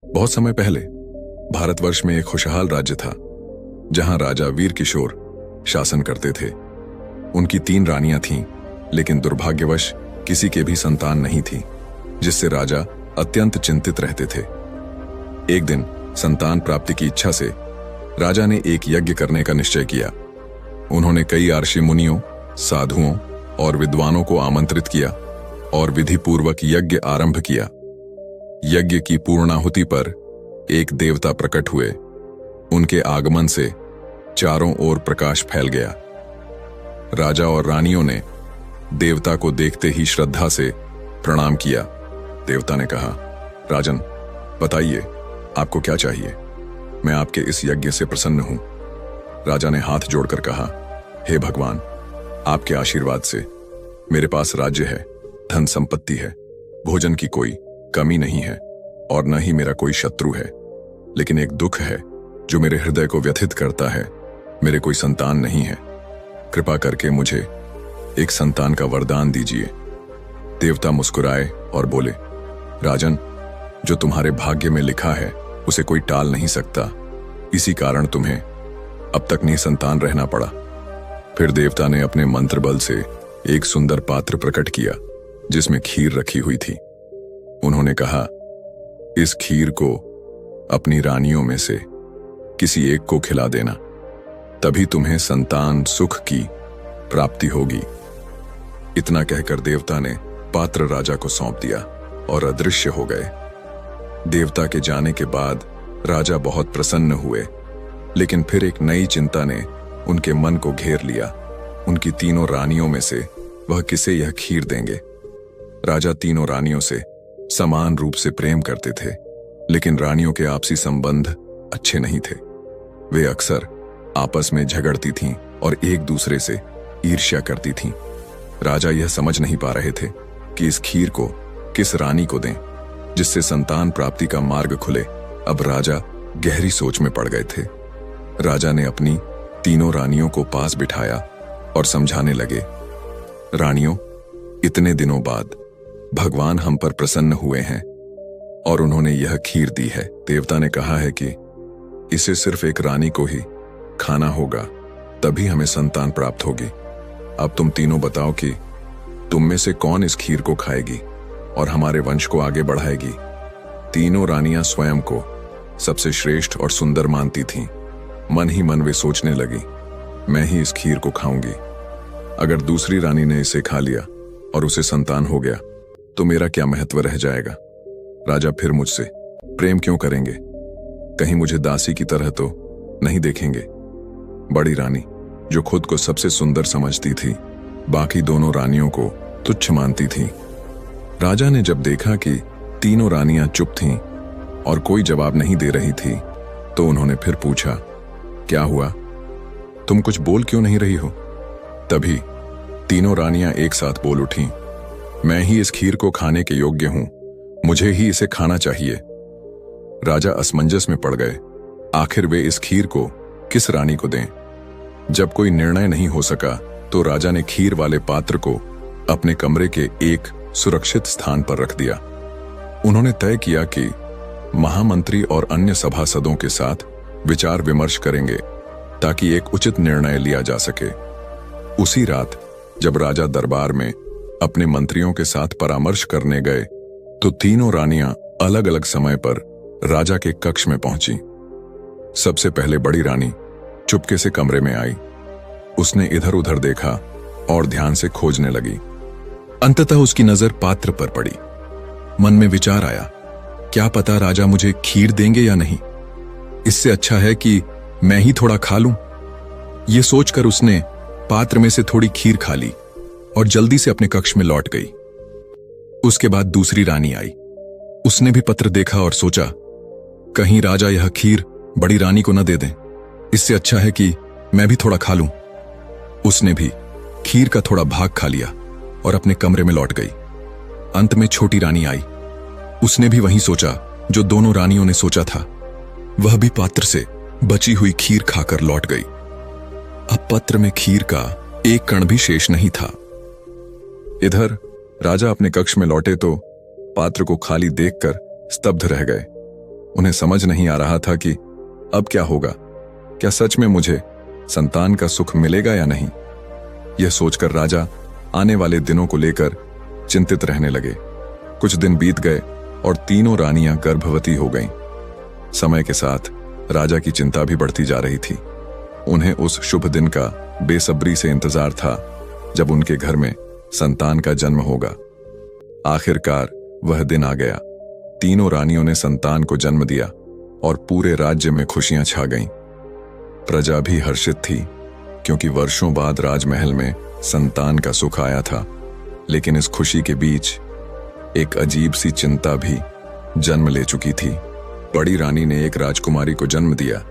बहुत समय पहले भारतवर्ष में एक खुशहाल राज्य था जहां राजा वीर किशोर शासन करते थे। उनकी 3 रानियां थीं, लेकिन दुर्भाग्यवश किसी के भी संतान नहीं थी, जिससे राजा अत्यंत चिंतित रहते थे। एक दिन संतान प्राप्ति की इच्छा से राजा ने एक यज्ञ करने का निश्चय किया। उन्होंने कई ऋषि मुनियों, साधुओं और विद्वानों को आमंत्रित किया और विधि पूर्वक यज्ञ आरंभ किया। यज्ञ की पूर्णाहुति पर एक देवता प्रकट हुए। उनके आगमन से चारों ओर प्रकाश फैल गया। राजा और रानियों ने देवता को देखते ही श्रद्धा से प्रणाम किया। देवता ने कहा, राजन, बताइए आपको क्या चाहिए? मैं आपके इस यज्ञ से प्रसन्न हूं। राजा ने हाथ जोड़कर कहा, हे भगवान, आपके आशीर्वाद से मेरे पास राज्य है, धन संपत्ति है, भोजन की कोई कमी नहीं है और न ही मेरा कोई शत्रु है। लेकिन एक दुख है जो मेरे हृदय को व्यथित करता है। मेरे कोई संतान नहीं है। कृपा करके मुझे एक संतान का वरदान दीजिए। देवता मुस्कुराए और बोले, राजन, जो तुम्हारे भाग्य में लिखा है उसे कोई टाल नहीं सकता। इसी कारण तुम्हें अब तक निसंतान रहना पड़ा। फिर देवता ने अपने मंत्र बल से एक सुंदर पात्र प्रकट किया जिसमें खीर रखी हुई थी। उन्होंने कहा, इस खीर को अपनी रानियों में से किसी एक को खिला देना, तभी तुम्हें संतान सुख की प्राप्ति होगी। इतना कहकर देवता ने पात्र राजा को सौंप दिया और अदृश्य हो गए। देवता के जाने के बाद राजा बहुत प्रसन्न हुए, लेकिन फिर एक नई चिंता ने उनके मन को घेर लिया। उनकी 3 रानियों में से वह किसे यह खीर देंगे? राजा 3 रानियों से समान रूप से प्रेम करते थे, लेकिन रानियों के आपसी संबंध अच्छे नहीं थे। वे अक्सर आपस में झगड़ती थीं और एक दूसरे से ईर्ष्या करती थीं। राजा यह समझ नहीं पा रहे थे कि इस खीर को किस रानी को दें जिससे संतान प्राप्ति का मार्ग खुले। अब राजा गहरी सोच में पड़ गए थे। राजा ने अपनी 3 रानियों को पास बिठाया और समझाने लगे, रानियों, इतने दिनों बाद भगवान हम पर प्रसन्न हुए हैं और उन्होंने यह खीर दी है। देवता ने कहा है कि इसे सिर्फ एक रानी को ही खाना होगा, तभी हमें संतान प्राप्त होगी। अब तुम तीनों बताओ कि तुम में से कौन इस खीर को खाएगी और हमारे वंश को आगे बढ़ाएगी। 3 रानियां स्वयं को सबसे श्रेष्ठ और सुंदर मानती थीं। मन ही मन वे सोचने लगी, मैं ही इस खीर को खाऊंगी। अगर दूसरी रानी ने इसे खा लिया और उसे संतान हो गया तो मेरा क्या महत्व रह जाएगा? राजा फिर मुझसे प्रेम क्यों करेंगे? कहीं मुझे दासी की तरह तो नहीं देखेंगे? बड़ी रानी, जो खुद को सबसे सुंदर समझती थी, बाकी 2 रानियों को तुच्छ मानती थी। राजा ने जब देखा कि 3 रानियां चुप थीं और कोई जवाब नहीं दे रही थी, तो उन्होंने फिर पूछा, क्या हुआ? तुम कुछ बोल क्यों नहीं रही हो? तभी 3 रानियां एक साथ बोल उठीं, मैं ही इस खीर को खाने के योग्य हूं, मुझे ही इसे खाना चाहिए। राजा असमंजस में पड़ गए। आखिर वे इस खीर को किस रानी को दें? जब कोई निर्णय नहीं हो सका तो राजा ने खीर वाले पात्र को अपने कमरे के एक सुरक्षित स्थान पर रख दिया। उन्होंने तय किया कि महामंत्री और अन्य सभासदों के साथ विचार विमर्श करेंगे ताकि एक उचित निर्णय लिया जा सके। उसी रात जब राजा दरबार में अपने मंत्रियों के साथ परामर्श करने गए तो 3 रानियां अलग अलग समय पर राजा के कक्ष में पहुंची। सबसे पहले बड़ी रानी चुपके से कमरे में आई। उसने इधर उधर देखा और ध्यान से खोजने लगी। अंततः उसकी नजर पात्र पर पड़ी। मन में विचार आया, क्या पता राजा मुझे खीर देंगे या नहीं। इससे अच्छा है कि मैं ही थोड़ा खा लूं। यह सोचकर उसने पात्र में से थोड़ी खीर खा ली और जल्दी से अपने कक्ष में लौट गई। उसके बाद दूसरी रानी आई। उसने भी पत्र देखा और सोचा, कहीं राजा यह खीर बड़ी रानी को न दे दें। इससे अच्छा है कि मैं भी थोड़ा खा लूं। उसने भी खीर का थोड़ा भाग खा लिया और अपने कमरे में लौट गई। अंत में छोटी रानी आई। उसने भी वही सोचा जो 2 रानियों ने सोचा था। वह भी पात्र से बची हुई खीर खाकर लौट गई। अब पत्र में खीर का एक कण भी शेष नहीं था। इधर राजा अपने कक्ष में लौटे तो पात्र को खाली देखकर स्तब्ध रह गए। उन्हें समझ नहीं आ रहा था कि अब क्या होगा। क्या सच में मुझे संतान का सुख मिलेगा या नहीं। यह सोचकर राजा आने वाले दिनों को लेकर चिंतित रहने लगे। कुछ दिन बीत गए और तीनों रानियां गर्भवती हो गईं। समय के साथ राजा की चिंता भी बढ़ती जा रही थी। उन्हें उस शुभ दिन का बेसब्री से इंतजार था जब उनके घर में संतान का जन्म होगा। आखिरकार वह दिन आ गया। तीनों रानियों ने संतान को जन्म दिया और पूरे राज्य में खुशियां छा गईं। प्रजा भी हर्षित थी क्योंकि वर्षों बाद राजमहल में संतान का सुख आया था। लेकिन इस खुशी के बीच एक अजीब सी चिंता भी जन्म ले चुकी थी। बड़ी रानी ने एक राजकुमारी को जन्म दिया,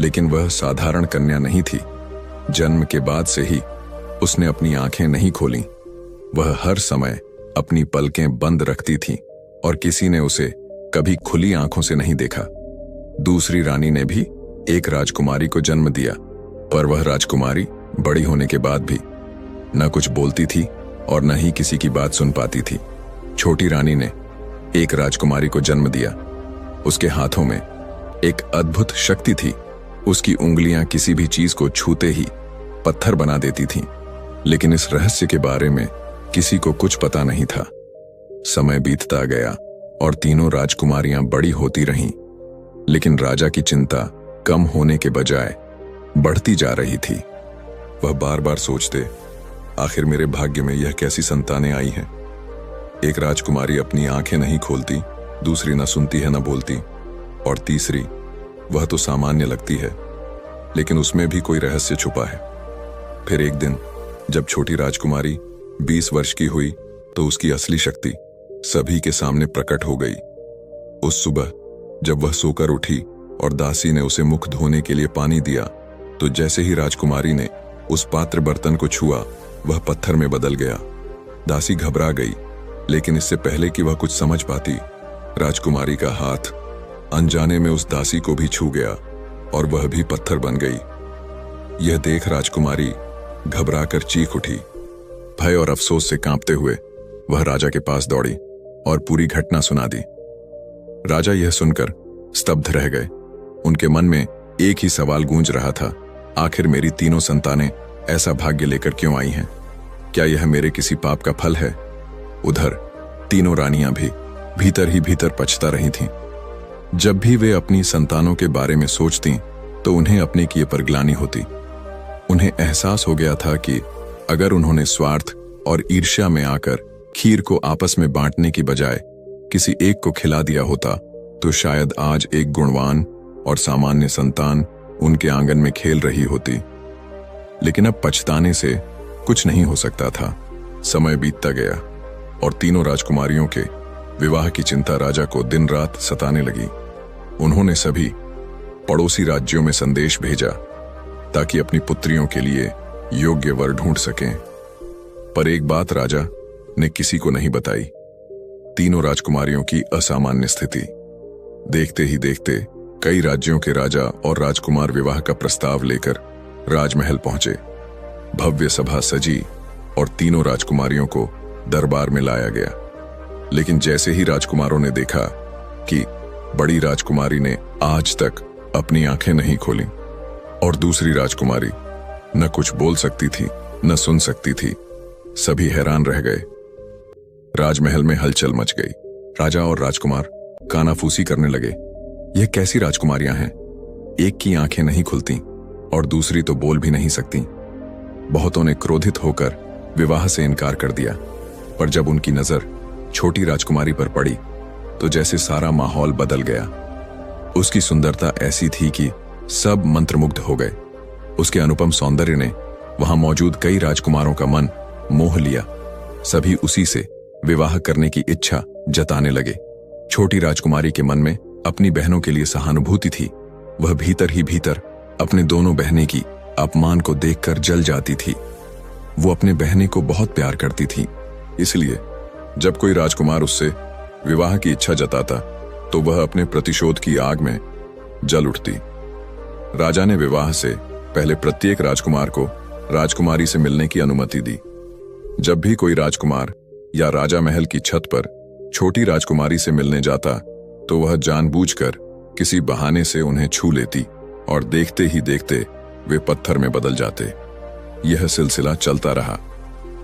लेकिन वह साधारण कन्या नहीं थी। जन्म के बाद से ही उसने अपनी आंखें नहीं खोलीं। वह हर समय अपनी पलकें बंद रखती थी और किसी ने उसे कभी खुली आंखों से नहीं देखा। दूसरी रानी ने भी एक राजकुमारी को जन्म दिया, पर वह राजकुमारी बड़ी होने के बाद भी न कुछ बोलती थी और न ही किसी की बात सुन पाती थी। छोटी रानी ने एक राजकुमारी को जन्म दिया। उसके हाथों में एक अद्भुत शक्ति थी। उसकी उंगलियां किसी भी चीज को छूते ही पत्थर बना देती थीं। लेकिन इस रहस्य के बारे में किसी को कुछ पता नहीं था। समय बीतता गया और तीनों राजकुमारियां बड़ी होती रहीं, लेकिन राजा की चिंता कम होने के बजाय बढ़ती जा रही थी। वह बार बार सोचते, आखिर मेरे भाग्य में यह कैसी संतानें आई हैं। एक राजकुमारी अपनी आंखें नहीं खोलती, दूसरी न सुनती है न बोलती, और तीसरी वह तो सामान्य लगती है, लेकिन उसमें भी कोई रहस्य छुपा है। फिर एक दिन जब छोटी राजकुमारी 20 वर्ष की हुई तो उसकी असली शक्ति सभी के सामने प्रकट हो गई। उस सुबह जब वह सोकर उठी और दासी ने उसे मुख धोने के लिए पानी दिया, तो जैसे ही राजकुमारी ने उस पात्र बर्तन को छुआ, वह पत्थर में बदल गया। दासी घबरा गई, लेकिन इससे पहले कि वह कुछ समझ पाती, राजकुमारी का हाथ अनजाने में उस दासी को भी छू गया और वह भी पत्थर बन गई। यह देख राजकुमारी घबराकर चीख उठी। भय और अफसोस से कांपते हुए वह राजा के पास दौड़ी और पूरी घटना सुना दी। राजा यह सुनकर स्तब्ध रह गए। उनके मन में एक ही सवाल गूंज रहा था, आखिर मेरी तीनों संतानें ऐसा भाग्य लेकर क्यों आई हैं? क्या यह मेरे किसी पाप का फल है? उधर तीनों रानियां भी भीतर ही भीतर पछता रही थीं। जब भी वे अपनी संतानों के बारे में सोचती तो उन्हें अपने किए पर ग्लानि होती। उन्हें एहसास हो गया था कि अगर उन्होंने स्वार्थ और ईर्ष्या में आकर खीर को आपस में बांटने की बजाय किसी एक को खिला दिया होता, तो शायद आज एक गुणवान और सामान्य संतान उनके आंगन में खेल रही होती। लेकिन अब पछताने से कुछ नहीं हो सकता था। समय बीतता गया और तीनों राजकुमारियों के विवाह की चिंता राजा को दिन रात सताने लगी। उन्होंने सभी पड़ोसी राज्यों में संदेश भेजा ताकि अपनी पुत्रियों के लिए योग्य वर ढूंढ सकें, पर एक बात राजा ने किसी को नहीं बताई, तीनों राजकुमारियों की असामान्य स्थिति। देखते ही देखते कई राज्यों के राजा और राजकुमार विवाह का प्रस्ताव लेकर राजमहल पहुंचे। भव्य सभा सजी और तीनों राजकुमारियों को दरबार में लाया गया। लेकिन जैसे ही राजकुमारों ने देखा कि बड़ी राजकुमारी ने आज तक अपनी आंखें नहीं खोली और दूसरी राजकुमारी न कुछ बोल सकती थी न सुन सकती थी, सभी हैरान रह गए। राजमहल में हलचल मच गई। राजा और राजकुमार कानाफूसी करने लगे। यह कैसी राजकुमारियां हैं? एक की आंखें नहीं खुलती और दूसरी तो बोल भी नहीं सकती। बहुतों ने क्रोधित होकर विवाह से इनकार कर दिया, पर जब उनकी नजर छोटी राजकुमारी पर पड़ी तो जैसे सारा माहौल बदल गया। उसकी सुंदरता ऐसी थी कि सब मंत्रमुग्ध हो गए। उसके अनुपम सौंदर्य ने वहां मौजूद कई राजकुमारों का मन मोह लिया। सभी उसी से विवाह करने की इच्छा जताने लगे। छोटी राजकुमारी के मन में अपनी बहनों के लिए सहानुभूति थी। वह भीतर ही भीतर अपने दोनों बहनें की अपमान को देखकर जल जाती थी। वो अपने बहनें को बहुत प्यार करती थी, इसलिए जब कोई राजकुमार उससे विवाह की इच्छा जताता तो वह अपने प्रतिशोध की आग में जल उठती। राजा ने विवाह से पहले प्रत्येक राजकुमार को राजकुमारी से मिलने की अनुमति दी। जब भी कोई राजकुमार या राजा महल की छत पर छोटी राजकुमारी से मिलने जाता तो वह जानबूझकर किसी बहाने से उन्हें छू लेती और देखते ही देखते वे पत्थर में बदल जाते। यह सिलसिला चलता रहा।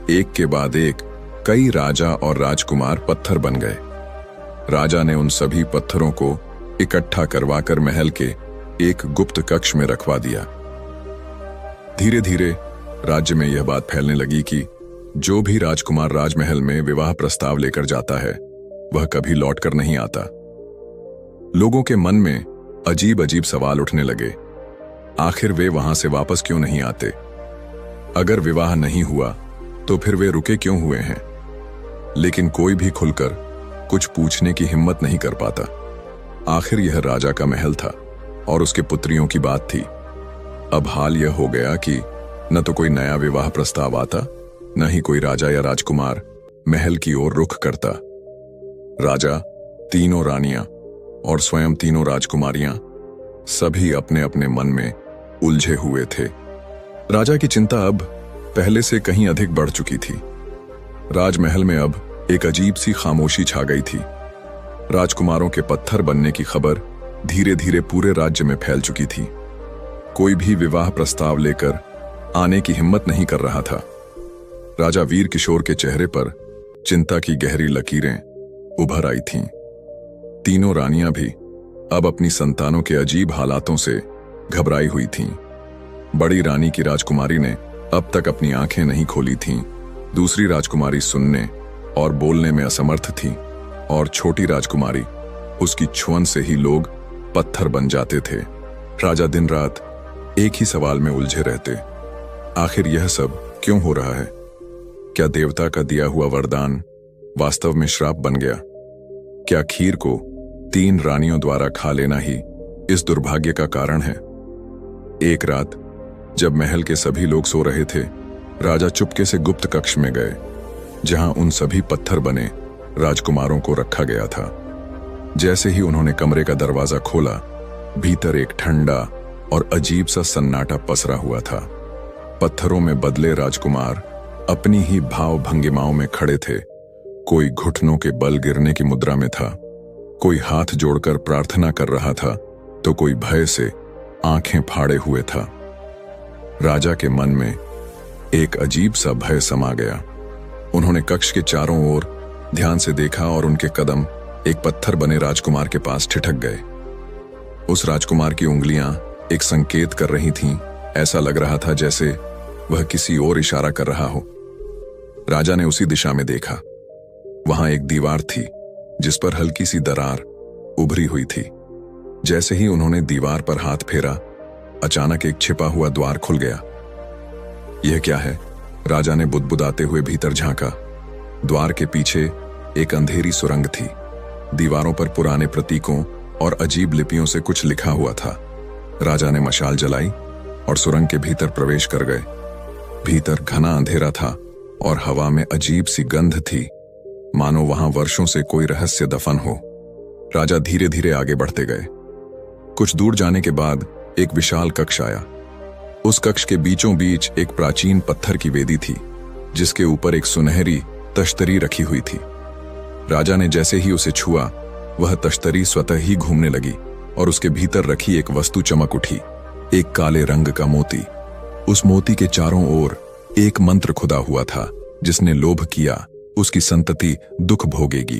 एक के बाद एक कई राजा और राजकुमार पत्थर बन गए। राजा ने उन सभी पत्थरों को इकट्ठा करवाकर महल के एक गुप्त कक्ष में रखवा दिया। धीरे धीरे राज्य में यह बात फैलने लगी कि जो भी राजकुमार राजमहल में विवाह प्रस्ताव लेकर जाता है वह कभी लौटकर नहीं आता। लोगों के मन में अजीब अजीब सवाल उठने लगे। आखिर वे वहां से वापस क्यों नहीं आते? अगर विवाह नहीं हुआ तो फिर वे रुके क्यों हुए हैं? लेकिन कोई भी खुलकर कुछ पूछने की हिम्मत नहीं कर पाता। आखिर यह राजा का महल था और उसके पुत्रियों की बात थी। अब हाल यह हो गया कि न तो कोई नया विवाह प्रस्ताव आता, न ही कोई राजा या राजकुमार महल की ओर रुख करता। राजा, तीनों रानियां और स्वयं तीनों राजकुमारियां सभी अपने अपने मन में उलझे हुए थे। राजा की चिंता अब पहले से कहीं अधिक बढ़ चुकी थी। राजमहल में अब एक अजीब सी खामोशी छा गई थी। राजकुमारों के पत्थर बनने की खबर धीरे धीरे पूरे राज्य में फैल चुकी थी। कोई भी विवाह प्रस्ताव लेकर आने की हिम्मत नहीं कर रहा था। राजा वीर किशोर के चेहरे पर चिंता की गहरी लकीरें उभर आई थीं। तीनों रानियां भी अब अपनी संतानों के अजीब हालातों से घबराई हुई थीं। बड़ी रानी की राजकुमारी ने अब तक अपनी आंखें नहीं खोली थीं। दूसरी राजकुमारी सुनने और बोलने में असमर्थ थी और छोटी राजकुमारी, उसकी छुअन से ही लोग पत्थर बन जाते थे। राजा दिन रात एक ही सवाल में उलझे रहते। आखिर यह सब क्यों हो रहा है? क्या देवता का दिया हुआ वरदान वास्तव में श्राप बन गया? क्या खीर को 3 रानियों द्वारा खा लेना ही इस दुर्भाग्य का कारण है? एक रात जब महल के सभी लोग सो रहे थे, राजा चुपके से गुप्त कक्ष में गए, जहां उन सभी पत्थर बने राजकुमारों को रखा गया था। जैसे ही उन्होंने कमरे का दरवाजा खोला, भीतर एक ठंडा और अजीब सा सन्नाटा पसरा हुआ था। पत्थरों में बदले राजकुमार अपनी ही भाव भंगिमाओं में खड़े थे। कोई घुटनों के बल गिरने की मुद्रा में था, कोई हाथ जोड़कर प्रार्थना कर रहा था, तो कोई भय से आंखें फाड़े हुए था। राजा के मन में एक अजीब सा भय समा गया। उन्होंने कक्ष के चारों ओर ध्यान से देखा और उनके कदम एक पत्थर बने राजकुमार के पास ठिठक गए। उस राजकुमार की उंगलियां एक संकेत कर रही थीं। ऐसा लग रहा था जैसे वह किसी और इशारा कर रहा हो। राजा ने उसी दिशा में देखा। वहां एक दीवार थी जिस पर हल्की सी दरार उभरी हुई थी। जैसे ही उन्होंने दीवार पर हाथ फेरा, अचानक एक छिपा हुआ द्वार खुल गया। यह क्या है? राजा ने बुदबुदाते हुए भीतर झांका। द्वार के पीछे एक अंधेरी सुरंग थी। दीवारों पर पुराने प्रतीकों और अजीब लिपियों से कुछ लिखा हुआ था। राजा ने मशाल जलाई और सुरंग के भीतर प्रवेश कर गए। भीतर घना अंधेरा था और हवा में अजीब सी गंध थी, मानो वहां वर्षों से कोई रहस्य दफन हो। राजा धीरे धीरे आगे बढ़ते गए। कुछ दूर जाने के बाद एक विशाल कक्ष आया। उस कक्ष के बीचों बीच एक प्राचीन पत्थर की वेदी थी, जिसके ऊपर एक सुनहरी तश्तरी रखी हुई थी। राजा ने जैसे ही उसे छुआ, वह तश्तरी स्वतः ही घूमने लगी और उसके भीतर रखी एक वस्तु चमक उठी, एक काले रंग का मोती। उस मोती के चारों ओर एक मंत्र खुदा हुआ था, जिसने लोभ किया उसकी संतति दुख भोगेगी।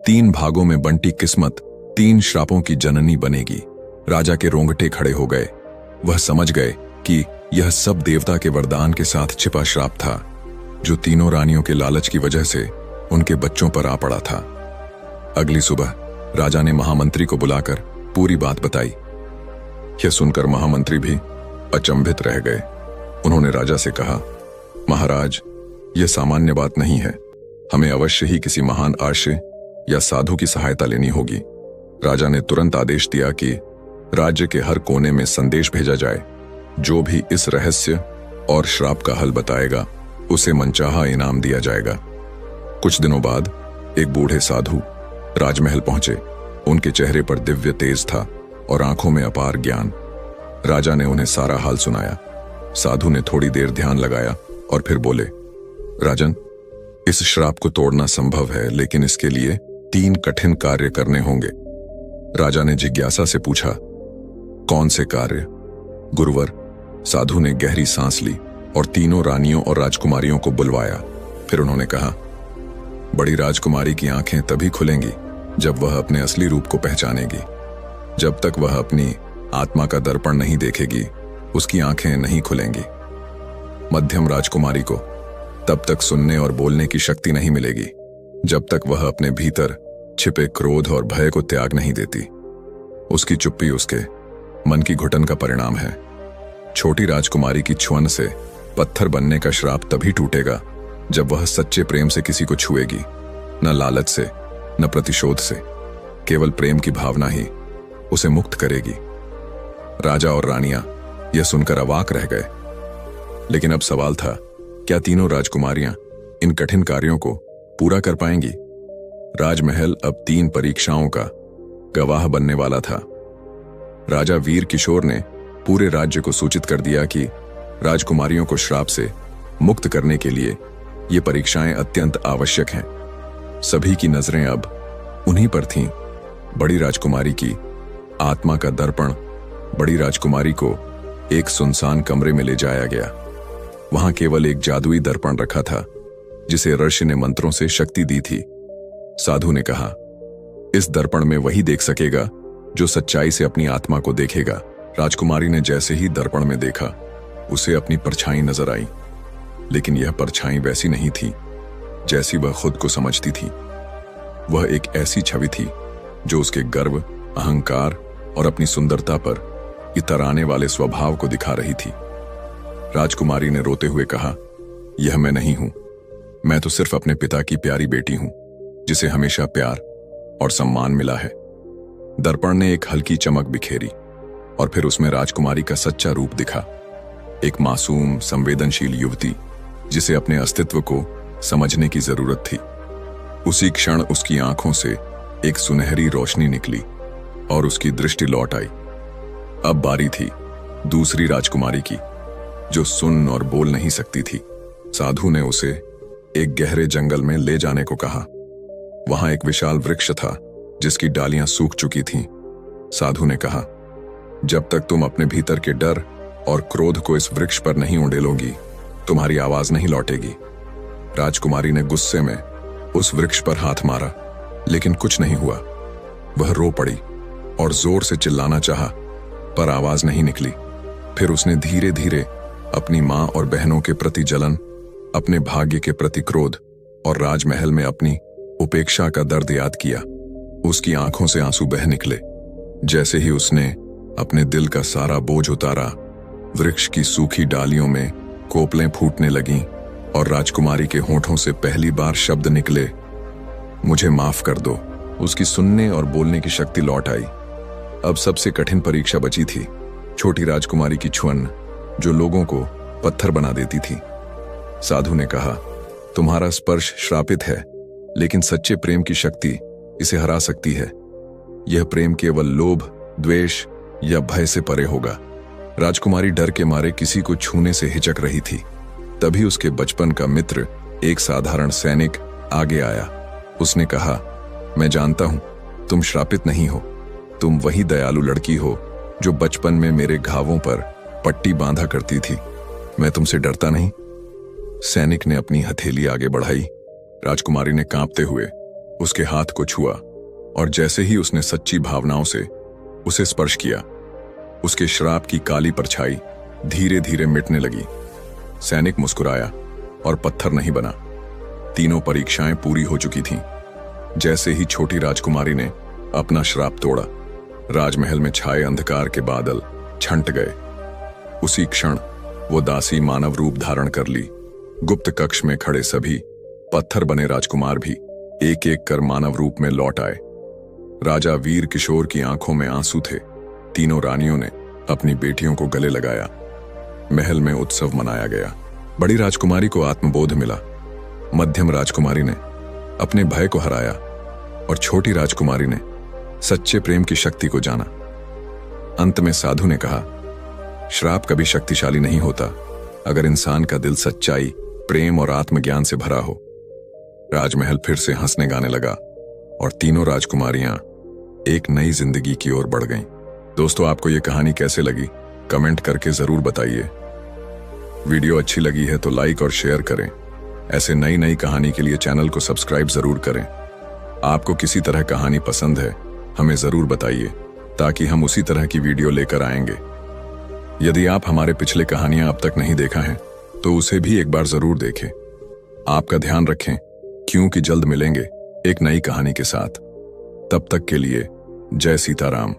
3 भागों में बंटी किस्मत 3 श्रापों की जननी बनेगी। राजा के रोंगटे खड़े हो गए। वह समझ गए कि यह सब देवता के वरदान के साथ छिपा श्राप था, जो तीनों रानियों के लालच की वजह से उनके बच्चों पर आ पड़ा था। अगली सुबह राजा ने महामंत्री को बुलाकर पूरी बात बताई। यह सुनकर महामंत्री भी अचंभित रह गए। उन्होंने राजा से कहा, महाराज, यह सामान्य बात नहीं है। हमें अवश्य ही किसी महान आर्य या साधु की सहायता लेनी होगी। राजा ने तुरंत आदेश दिया कि राज्य के हर कोने में संदेश भेजा जाए। जो भी इस रहस्य और श्राप का हल बताएगा, उसे मनचाहा इनाम दिया जाएगा। कुछ दिनों बाद एक बूढ़े साधु राजमहल पहुंचे। उनके चेहरे पर दिव्य तेज था और आंखों में अपार ज्ञान। राजा ने उन्हें सारा हाल सुनाया। साधु ने थोड़ी देर ध्यान लगाया और फिर बोले, राजन, इस श्राप को तोड़ना संभव है, लेकिन इसके लिए 3 कठिन कार्य करने होंगे। राजा ने जिज्ञासा से पूछा, कौन से कार्य? गुरुवर, साधु ने गहरी सांस ली और तीनों रानियों और राजकुमारियों को बुलवाया। फिर उन्होंने कहा, बड़ी राजकुमारी की आंखें तभी खुलेंगी जब वह अपने असली रूप को पहचानेगी। जब तक वह अपनी आत्मा का दर्पण नहीं देखेगी, उसकी आंखें नहीं खुलेंगी। मध्यम राजकुमारी को तब तक सुनने और बोलने की शक्ति नहीं मिलेगी जब तक वह अपने भीतर छिपे क्रोध और भय को त्याग नहीं देती। उसकी चुप्पी उसके मन की घुटन का परिणाम है। छोटी राजकुमारी की छुअन से पत्थर बनने का श्राप तभी टूटेगा जब वह सच्चे प्रेम से किसी को छुएगी, न लालच से, न प्रतिशोध से। केवल प्रेम की भावना ही उसे मुक्त करेगी। राजा और रानियां यह सुनकर अवाक रह गए। लेकिन अब सवाल था, क्या तीनों राजकुमारियां इन कठिन कार्यों को पूरा कर पाएंगी? राजमहल अब 3 परीक्षाओं का गवाह बनने वाला था। राजा वीर किशोर ने पूरे राज्य को सूचित कर दिया कि राजकुमारियों को श्राप से मुक्त करने के लिए ये परीक्षाएं अत्यंत आवश्यक हैं। सभी की नजरें अब उन्हीं पर थीं। बड़ी राजकुमारी की आत्मा का दर्पण। बड़ी राजकुमारी को एक सुनसान कमरे में ले जाया गया। वहां केवल एक जादुई दर्पण रखा था जिसे ऋषि ने मंत्रों से शक्ति दी थी। साधु ने कहा, इस दर्पण में वही देख सकेगा जो सच्चाई से अपनी आत्मा को देखेगा। राजकुमारी ने जैसे ही दर्पण में देखा, उसे अपनी परछाई नजर आई। लेकिन यह परछाई वैसी नहीं थी जैसी वह खुद को समझती थी। वह एक ऐसी छवि थी जो उसके गर्व, अहंकार और अपनी सुंदरता पर इतराने वाले स्वभाव को दिखा रही थी। राजकुमारी ने रोते हुए कहा, यह मैं नहीं हूं। मैं तो सिर्फ अपने पिता की प्यारी बेटी हूं, जिसे हमेशा प्यार और सम्मान मिला है। दर्पण ने एक हल्की चमक बिखेरी और फिर उसमें राजकुमारी का सच्चा रूप दिखा। एक मासूम, संवेदनशील युवती जिसे अपने अस्तित्व को समझने की जरूरत थी। उसी क्षण उसकी आंखों से एक सुनहरी रोशनी निकली और उसकी दृष्टि लौट आई। अब बारी थी दूसरी राजकुमारी की, जो सुन और बोल नहीं सकती थी। साधु ने उसे एक गहरे जंगल में ले जाने को कहा। वहां एक विशाल वृक्ष था जिसकी डालियां सूख चुकी थीं। साधु ने कहा, जब तक तुम अपने भीतर के डर और क्रोध को इस वृक्ष पर नहीं उंडेलोगी, तुम्हारी आवाज नहीं लौटेगी। राजकुमारी ने गुस्से में उस वृक्ष पर हाथ मारा, लेकिन कुछ नहीं हुआ। वह रो पड़ी और जोर से चिल्लाना चाहा, पर आवाज नहीं निकली। फिर उसने धीरे धीरे अपनी मां और बहनों के प्रति जलन, अपने भाग्य के प्रति क्रोध और राजमहल में अपनी उपेक्षा का दर्द याद किया। उसकी आंखों से आंसू बह निकले। जैसे ही उसने अपने दिल का सारा बोझ उतारा, वृक्ष की सूखी डालियों में कोपलें फूटने लगीं और राजकुमारी के होठों से पहली बार शब्द निकले, मुझे माफ कर दो। उसकी सुनने और बोलने की शक्ति लौट आई। अब सबसे कठिन परीक्षा बची थी, छोटी राजकुमारी की छुअन, जो लोगों को पत्थर बना देती थी। साधु ने कहा, तुम्हारा स्पर्श श्रापित है, लेकिन सच्चे प्रेम की शक्ति इसे हरा सकती है। यह प्रेम केवल लोभ, द्वेष या भय से परे होगा। राजकुमारी डर के मारे किसी को छूने से हिचक रही थी। तभी उसके बचपन का मित्र, एक साधारण सैनिक, आगे आया। उसने कहा, मैं जानता हूं तुम श्रापित नहीं हो। तुम वही दयालु लड़की हो जो बचपन में मेरे घावों पर पट्टी बांधा करती थी। मैं तुमसे डरता नहीं। सैनिक ने अपनी हथेली आगे बढ़ाई। राजकुमारी ने कांपते हुए उसके हाथ को छुआ और जैसे ही उसने सच्ची भावनाओं से उसे स्पर्श किया, उसके श्राप की काली परछाई धीरे धीरे मिटने लगी। सैनिक मुस्कुराया और पत्थर नहीं बना। तीनों परीक्षाएं पूरी हो चुकी थीं। जैसे ही छोटी राजकुमारी ने अपना श्राप तोड़ा, राजमहल में छाए अंधकार के बादल छंट गए। उसी क्षण वो दासी मानव रूप धारण कर ली। गुप्त कक्ष में खड़े सभी पत्थर बने राजकुमार भी एक एक कर मानव रूप में लौट आए। राजा वीर किशोर की आंखों में आंसू थे। तीनों रानियों ने अपनी बेटियों को गले लगाया। महल में उत्सव मनाया गया। बड़ी राजकुमारी को आत्मबोध मिला। मध्यम राजकुमारी ने अपने भय को हराया और छोटी राजकुमारी ने सच्चे प्रेम की शक्ति को जाना। अंत में साधु ने कहा, श्राप कभी शक्तिशाली नहीं होता अगर इंसान का दिल सच्चाई, प्रेम और आत्मज्ञान से भरा हो। राजमहल फिर से हंसने गाने लगा और तीनों राजकुमारियां एक नई जिंदगी की ओर बढ़ गईं। दोस्तों, आपको ये कहानी कैसे लगी कमेंट करके जरूर बताइए। वीडियो अच्छी लगी है तो लाइक और शेयर करें। ऐसे नई नई कहानी के लिए चैनल को सब्सक्राइब जरूर करें। आपको किसी तरह कहानी पसंद है हमें जरूर बताइए, ताकि हम उसी तरह की वीडियो लेकर आएंगे। यदि आप हमारे पिछले कहानियां अब तक नहीं देखा है तो उसे भी एक बार जरूर देखें। आपका ध्यान रखें, क्योंकि जल्द मिलेंगे एक नई कहानी के साथ। तब तक के लिए जय सीताराम।